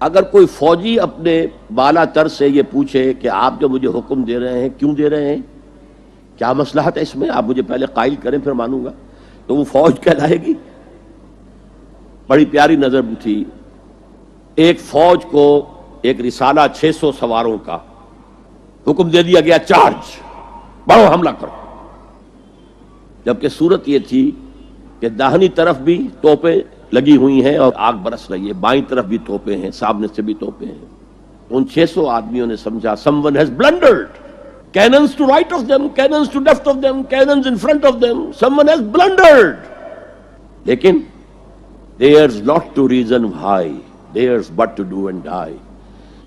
اگر کوئی فوجی اپنے بالا تر سے یہ پوچھے کہ آپ جو مجھے حکم دے رہے ہیں کیوں دے رہے ہیں، کیا مصلحت ہے اس میں، آپ مجھے پہلے قائل کریں پھر مانوں گا، تو وہ فوج کہلائے گی۔ بڑی پیاری نظر تھی، ایک فوج کو ایک رسالہ 600 سواروں کا حکم دے دیا گیا، چارج، بڑھو حملہ کرو، جبکہ صورت یہ تھی کہ داہنی طرف بھی توپیں لگی ہوئی ہیں اور آگ برس رہی ہے، بائیں طرف بھی توپیں ہیں، سامنے سے بھی توپیں ہیں۔ ان 600 آدمیوں نے سمجھا someone has blundered, cannons to right of them, cannons to left of them, cannons in front of them, someone has blundered. لیکن there's not to reason why, there's but to do and die.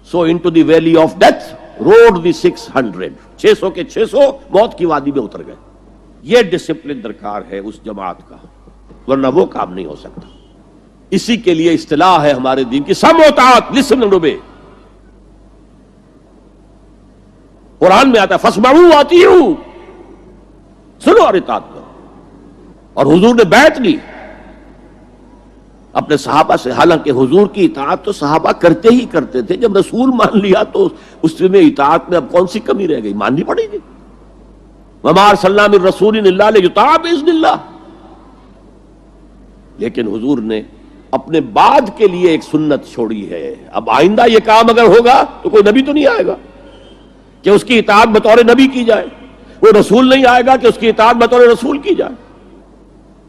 So into the valley of death rode the 600. 600 کے 600 موت کی وادی میں اتر گئے۔ یہ discipline درکار ہے اس جماعت کا، ورنہ وہ کام نہیں ہو سکتا۔ اسی کے لیے اصطلاح ہے ہمارے دین کی، سمع و طاعت، listen and obey۔ قرآن میں آتا ہے فاسمعوا واطیعوا، سنو اور اطاعت کرو، اور حضور نے بیعت لی اپنے صحابہ سے۔ حالانکہ حضور کی اطاعت تو صحابہ کرتے ہی کرتے تھے، جب رسول مان لیا تو اس میں اطاعت میں اب کون سی کمی رہ گئی، ماننی پڑے گی۔ وما ارسلنا من رسول الا لیطاع باذن اللہ۔ لیکن حضور نے اپنے بعد کے لیے ایک سنت چھوڑی ہے، اب آئندہ یہ کام اگر ہوگا تو کوئی نبی تو نہیں آئے گا کہ اس کی اطاعت بطور نبی کی جائے، کوئی رسول نہیں آئے گا کہ اس کی اطاعت بطور رسول کی جائے،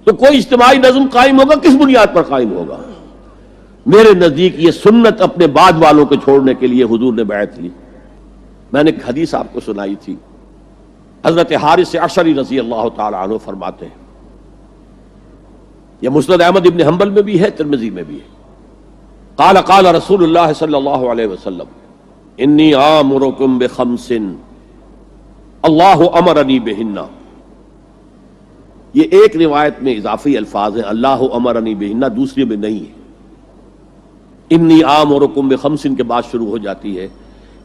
تو کوئی اجتماعی نظم قائم ہوگا، کس بنیاد پر قائم ہوگا؟ میرے نزدیک یہ سنت اپنے بعد والوں کو چھوڑنے کے لیے حضور نے بیعت لی۔ میں نے ایک حدیث آپ کو سنائی تھی، حضرت حارث عشری رضی اللہ تعالی عنہ فرماتے ہیں، یہ مسند احمد ابن حنبل میں بھی ہے، ترمذی میں بھی ہے، قال قال رسول اللہ صلی اللہ علیہ وسلم انی آمرکم بخمس اللہ امرنی بہن۔ یہ ایک روایت میں اضافی الفاظ ہیں، اللہ امرنی بہن، دوسری میں نہیں ہے۔ انی آمرکم بخمس کے بعد شروع ہو جاتی ہے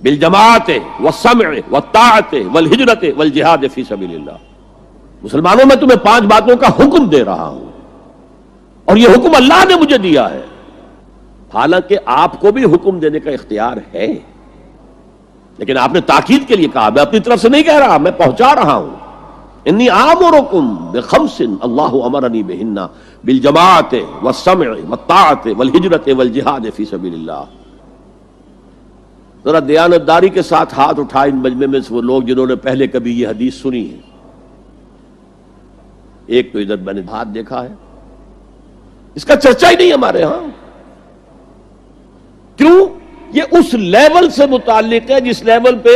بالجماعت والسمع والطاعت والہجرت والجہاد فی سبیل اللہ۔ مسلمانوں میں تمہیں 5 باتوں کا حکم دے رہا ہوں، اور یہ حکم اللہ نے مجھے دیا ہے۔ حالانکہ آپ کو بھی حکم دینے کا اختیار ہے، لیکن آپ نے تاکید کے لیے کہا، میں اپنی طرف سے نہیں کہہ رہا، میں پہنچا رہا ہوں۔ انی آمرکم بخمس اللہ امرنی بہن بالجماعت والسمع والطاعت والہجرت والجہاد فی سبیل اللہ۔ ذرا دیانتداری کے ساتھ ہاتھ اٹھائے ان مجمع میں سے وہ لوگ جنہوں نے پہلے کبھی یہ حدیث سنی ہے۔ ایک تو ادھر میں نے ہاتھ دیکھا ہے، اس کا چرچا ہی نہیں ہمارے ہاں۔ کیوں؟ یہ اس لیول سے متعلق ہے جس لیول پہ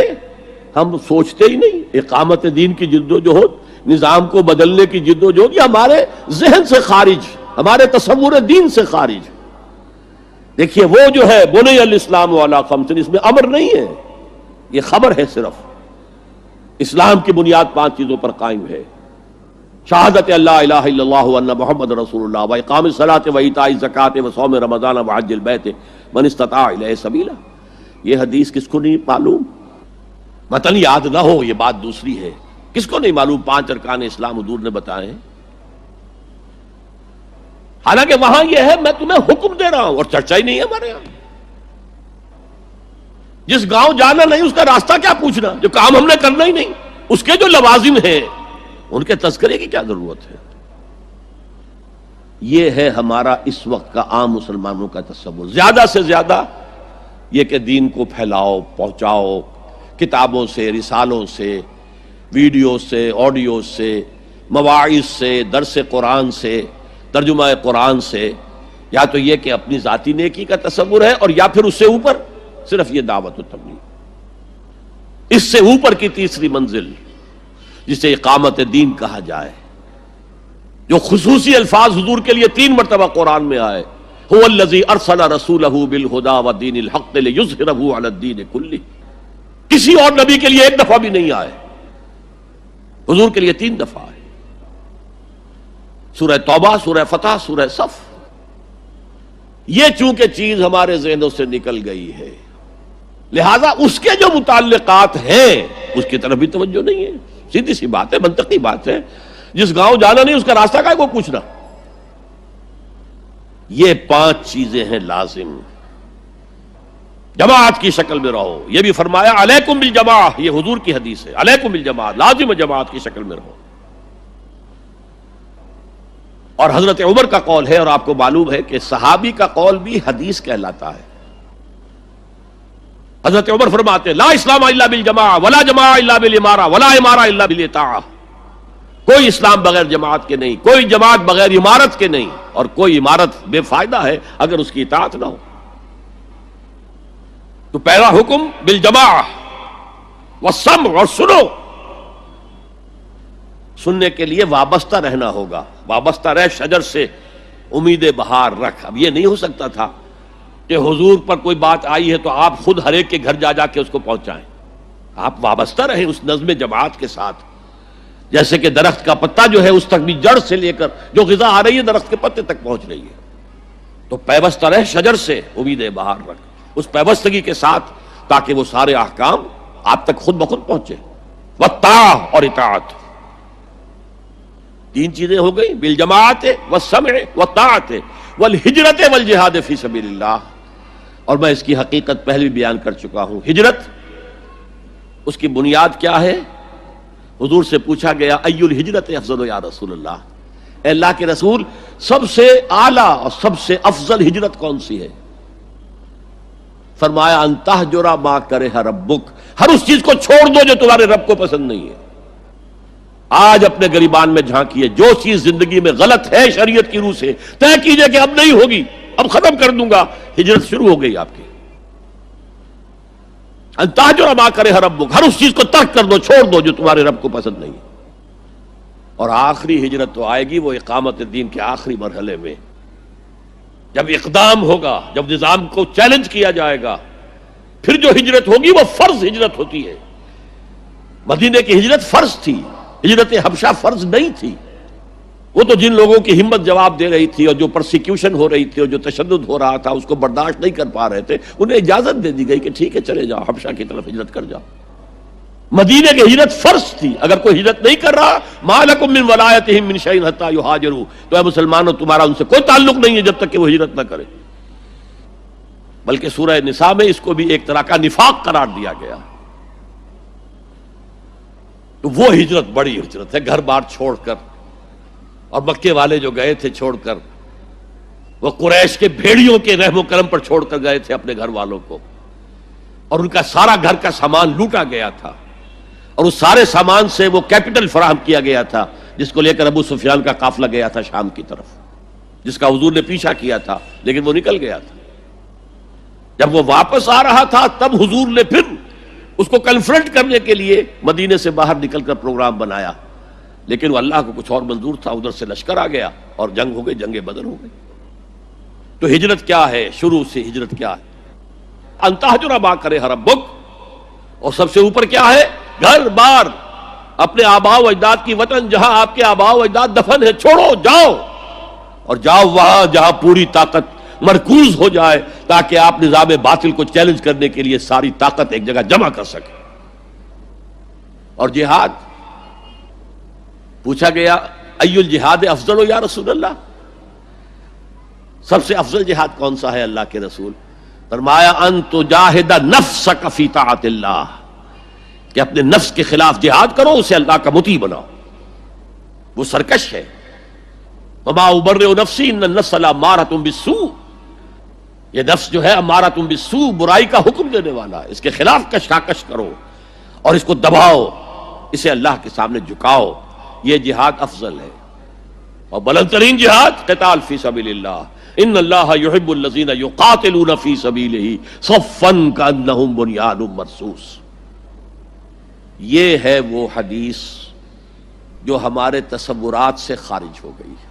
ہم سوچتے ہی نہیں۔ اقامت دین کی جدوجہد، نظام کو بدلنے کی جدوجہد، یہ ہمارے ذہن سے خارج، ہمارے تصور دین سے خارج۔ دیکھیے وہ جو ہے بنی الاسلام علی خمس، اس میں امر نہیں ہے، یہ خبر ہے صرف۔ اسلام کی بنیاد 5 چیزوں پر قائم ہے، شہادت اللہ الہ الا اللہ وان محمد رسول اللہ، واقام الصلاۃ وایتاء الزکوٰۃ وصوم رمضان وحج البیت من استطاع الیہ سبیلا۔ یہ حدیث کس کو نہیں معلوم؟ متن یاد نہ ہو یہ بات دوسری ہے، کس کو نہیں معلوم 5 ارکان اسلام حضور نے بتائے ہیں؟ حالانکہ وہاں یہ ہے میں تمہیں حکم دے رہا ہوں، اور چرچا ہی نہیں ہے ہمارے یہاں۔ جس گاؤں جانا نہیں اس کا راستہ کیا پوچھنا، جو کام ہم نے کرنا ہی نہیں، اس کے جو لوازم ہیں ان کے تذکرے کی کیا ضرورت ہے؟ یہ ہے ہمارا اس وقت کا عام مسلمانوں کا تصور۔ زیادہ سے زیادہ یہ کہ دین کو پھیلاؤ، پہنچاؤ، کتابوں سے، رسالوں سے، ویڈیو سے، آڈیو سے، مواعظ سے، درس قرآن سے، ترجمہ قرآن سے، یا تو یہ کہ اپنی ذاتی نیکی کا تصور ہے، اور یا پھر اس سے اوپر صرف یہ دعوت و تبلیغ۔ اس سے اوپر کی تیسری منزل جسے اقامت دین کہا جائے، جو خصوصی الفاظ حضور کے لیے 3 مرتبہ قرآن میں آئے، هو الذی ارسل رسولہ بالہدی ودین الحق لیظہرہ علی الدین کلہ۔ کسی اور نبی کے لیے 1 دفعہ بھی نہیں آئے، حضور کے لیے 3 دفعہ آئے، سورہ توبہ، سورہ فتح، سورہ صف۔ یہ چونکہ چیز ہمارے ذہنوں سے نکل گئی ہے، لہذا اس کے جو متعلقات ہیں اس کی طرف بھی توجہ نہیں ہے۔ سیدھی سی بات ہے، منطقی بات ہے، جس گاؤں جانا نہیں اس کا راستہ کا ہے کو پوچھنا۔ یہ 5 چیزیں ہیں لازم، جماعت کی شکل میں رہو. یہ بھی فرمایا علیکم بالجماع، یہ حضور کی حدیث ہے، علیکم بالجماع، لازم جماعت کی شکل میں رہو. اور حضرت عمر کا قول ہے، اور آپ کو معلوم ہے کہ صحابی کا قول بھی حدیث کہلاتا ہے. حضرت عمر فرماتے لا اسلام الا بالجماع ولا جماع الا بالامارہ ولا امارہ الا بالاطاعہ. کوئی اسلام بغیر جماعت کے نہیں، کوئی جماعت بغیر عمارت کے نہیں، اور کوئی عمارت بے فائدہ ہے اگر اس کی اطاعت نہ ہو. تو پہلا حکم بالجماع والسمع، اور سنو. سننے کے لیے وابستہ رہنا ہوگا، وابستہ رہ شجر سے امید بہار رکھ. اب یہ نہیں ہو سکتا تھا کہ حضور پر کوئی بات آئی ہے تو آپ خود ہر ایک کے گھر جا کے اس کو پہنچائیں. آپ وابستہ رہیں اس نظم جماعت کے ساتھ. جیسے کہ درخت کا پتا جو ہے اس تک بھی جڑ سے لے کر جو غذا آ رہی ہے درخت کے پتے تک پہنچ رہی ہے. تو پیوستہ رہ شجر سے امید بہار رکھ، اس پیوستگی کے ساتھ، تاکہ وہ سارے احکام آپ تک خود بخود پہنچے. والطاعہ، اور اطاعت. تین چیزیں ہو گئی، بالجماعت والسمع والطاعت والہجرت والجہاد فی سبیل اللہ. اور میں اس کی حقیقت پہلے بھی بیان کر چکا ہوں. ہجرت، اس کی بنیاد کیا ہے؟ حضور سے پوچھا گیا ای الہجرت افضل یا رسول اللہ، اے اللہ کے رسول سب سے اعلیٰ اور سب سے افضل ہجرت کون سی ہے؟ فرمایا ان تہجر ما کرہ ربک، ہر اس چیز کو چھوڑ دو جو تمہارے رب کو پسند نہیں ہے. آج اپنے گریبان میں جھانکیے، جو چیز زندگی میں غلط ہے شریعت کی روح سے طے کیجئے کہ اب نہیں ہوگی، اب ختم کر دوں گا. ہجرت شروع ہو گئی آپ کی. ان تہجر ما کرہ ربک، ہر اس چیز کو ترک کر دو، چھوڑ دو جو تمہارے رب کو پسند نہیں ہے. اور آخری ہجرت تو آئے گی وہ اقامت دین کے آخری مرحلے میں، جب اقدام ہوگا، جب نظام کو چیلنج کیا جائے گا. پھر جو ہجرت ہوگی وہ فرض ہجرت ہوتی ہے. مدینے کی ہجرت فرض تھی، ہجرت حبشہ فرض نہیں تھی. وہ تو جن لوگوں کی ہمت جواب دے رہی تھی اور جو پرسیکیوشن ہو رہی تھی اور جو تشدد ہو رہا تھا اس کو برداشت نہیں کر پا رہے تھے، انہیں اجازت دے دی گئی کہ ٹھیک ہے چلے جاؤ، حبشہ کی طرف ہجرت کر جاؤ. مدینے کی ہجرت فرض تھی. اگر کوئی ہجرت نہیں کر رہا ما لکم من ولایتہم من شیء حتی یہاجروا، تو اے مسلمانوں تمہارا ان سے کوئی تعلق نہیں ہے جب تک کہ وہ ہجرت نہ کرے. بلکہ سورہ نساء میں اس کو بھی ایک طرح کا نفاق قرار دیا گیا. تو وہ ہجرت بڑی ہجرت ہے، گھر بار چھوڑ کر. اور مکے والے جو گئے تھے چھوڑ کر، وہ قریش کے بھیڑیوں کے رحم و کرم پر چھوڑ کر گئے تھے اپنے گھر والوں کو، اور ان کا سارا گھر کا سامان لوٹا گیا تھا. اور اس سارے سامان سے وہ کیپٹل فراہم کیا گیا تھا جس کو لے کر ابو سفیان کا قافلہ گیا تھا شام کی طرف، جس کا حضور نے پیچھا کیا تھا لیکن وہ نکل گیا تھا. جب وہ واپس آ رہا تھا تب حضور نے پھر اس کو کنفرنٹ کرنے کے لیے مدینے سے باہر نکل کر پروگرام بنایا، لیکن وہ اللہ کو کچھ اور منظور تھا. ادھر سے لشکر آ گیا اور جنگ ہو گئی، جنگ بدر ہو گئی. تو ہجرت کیا ہے؟ شروع سے ہجرت کیا ہے؟ ان تہجر ما کرہ ربک. اور سب سے اوپر کیا ہے؟ گھر بار، اپنے آباء و اجداد کی وطن، جہاں آپ کے آباء و اجداد دفن ہے، چھوڑو، جاؤ. اور جاؤ وہاں جہاں پوری طاقت مرکوز ہو جائے، تاکہ آپ نظام باطل کو چیلنج کرنے کے لیے ساری طاقت ایک جگہ جمع کر سکیں. اور جہاد پوچھا گیا ای الجہاد افضل یا رسول اللہ، سب سے افضل جہاد کون سا ہے اللہ کے رسول؟ فرمایا ان تجاہد نفسک فی طاعت اللہ، کہ اپنے نفس کے خلاف جہاد کرو، اسے اللہ کا مطیع بناؤ. وہ سرکش ہے. وما ابرئ نفسی ان النفس لامارۃ بالسوء، یہ نفس جو ہے امارۃ بالسوء، برائی کا حکم دینے والا ہے. اس کے خلاف کشاکش کرو اور اس کو دباؤ، اسے اللہ کے سامنے جھکاؤ. یہ جہاد افضل ہے. اور بلند ترین جہاد قتال فی سبیل اللہ. ان اللہ یحب الذین یقاتلون فی سبیلہ صفا کانہم بنیان مرصوص. یہ ہے وہ حدیث جو ہمارے تصورات سے خارج ہو گئی ہے.